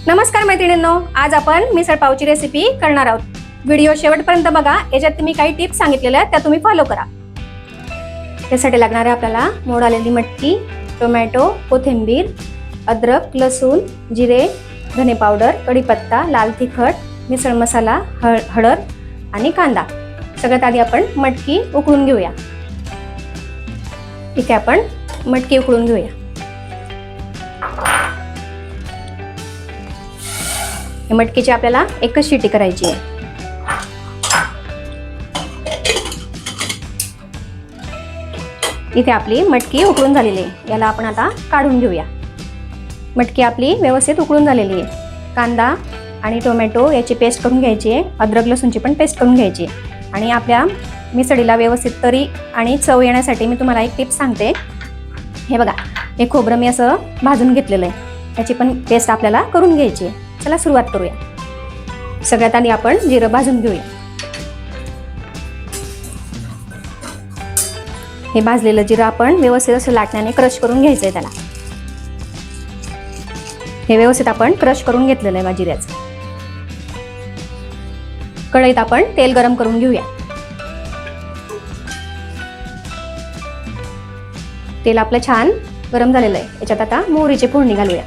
नमस्कार मैत्रिणींनो, आज आपण मिसळ पावची रेसिपी करणार आहोत। व्हिडिओ शेवटपर्यंत बघा। याच्यात मी काही टिप्स सांगितलेल्या आहेत त्या तुम्ही फॉलो करा। त्यासाठी लागणारे आपल्याला मोड आलेली मटकी, टोमॅटो, कोथिंबीर, अद्रक, लसूण, जिरे, धने पावडर, कढीपत्ता, लाल तिखट, मिसळ मसाला, हळद आणि कांदा। सगळ्यात आधी आपण मटकी उकळून घेऊया। ठीक आहे, आपण मटकी उकळून घेऊया। मटकीची आपल्याला एकच शिटी करायची आहे। इथे आपली मटकी उकळून झालेली आहे। याला आपण आता काढून घेऊया। मटकी आपली व्यवस्थित उकळून झालेली आहे। कांदा आणि टोमॅटो याची पेस्ट करून घ्यायची आहे। अद्रक लसूणची पण पेस्ट करून घ्यायची आहे। आणि आपल्या मिसळीला व्यवस्थित तरी आणि चव येण्यासाठी मी तुम्हाला एक टिप्स सांगते। हे बघा, हे खोबरं मी असं भाजून घेतलेलं आहे। याची पण पेस्ट आपल्याला करून घ्यायची आहे। चला सुरुवात करूया। सगळ्यात आधी आपण जिरं भाजून घेऊया। हे भाजलेलं जिरं आपण व्यवस्थित असं लाटण्याने क्रश करून घ्यायचंय। त्याला हे व्यवस्थित आपण क्रश करून घेतलेलं आहे जिऱ्याचं। कढईत आपण तेल गरम करून घेऊया। तेल आपलं छान गरम झालेलं आहे। याच्यात आता मोहरीची फोडणी घालूया।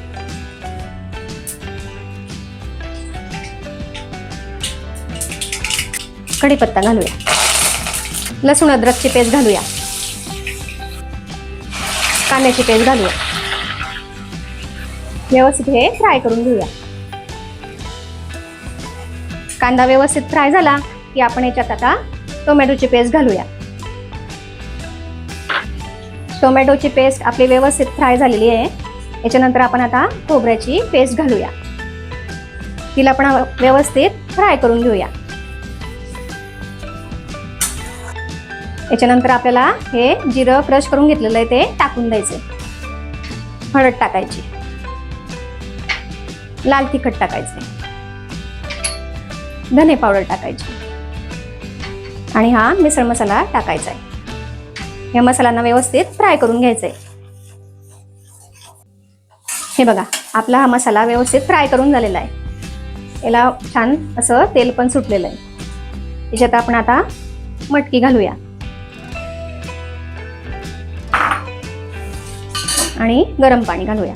कढीपत्ता घालूया। लसूण अद्रकची पेस्ट घालूया। कांद्याची पेस्ट घालूया। व्यवस्थित हे फ्राय करून घेऊया। कांदा व्यवस्थित फ्राय झाला की आपण याच्यात आता टोमॅटोची पेस्ट घालूया। टोमॅटोची पेस्ट आपली व्यवस्थित फ्राय झालेली आहे। याच्यानंतर आपण आता खोबऱ्याची पेस्ट घालूया। तिला आपण व्यवस्थित फ्राय करून घेऊया। याच्यानंतर आपल्याला हे जिरं क्रश करून घेतलेलं आहे ते टाकून द्यायचे। हळद टाकायची, लाल तिखट टाकायचे, धने पावडर टाकायची आणि हा मिसळ मसाला टाकायचा आहे। या मसाल्यांना व्यवस्थित फ्राय करून घ्यायचंय। हे बघा, आपला हा मसाला व्यवस्थित फ्राय करून झालेला आहे। याला छान असं तेल पण सुटलेलं आहे। याच्यात आपण आता मटकी घालूया आणि गरम पाणी घालूया।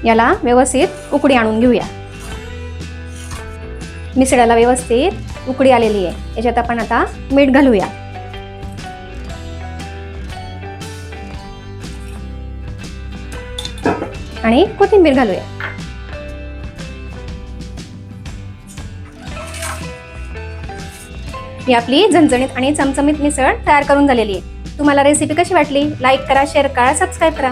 याला व्यवस्थित उकळी आणून घेऊया। मिसळीला व्यवस्थित उकळी आलेली आहे। याच्यात आपण आता मीठ घालूया। आणि कोथिंबीर घालूया। ही आपली झणझणीत आणि चमचमीत मिसळ तयार करून झालेली आहे। तुम्हाला रेसिपी कशी वाटली? लाईक करा, शेअर करा, सबस्क्राईब करा।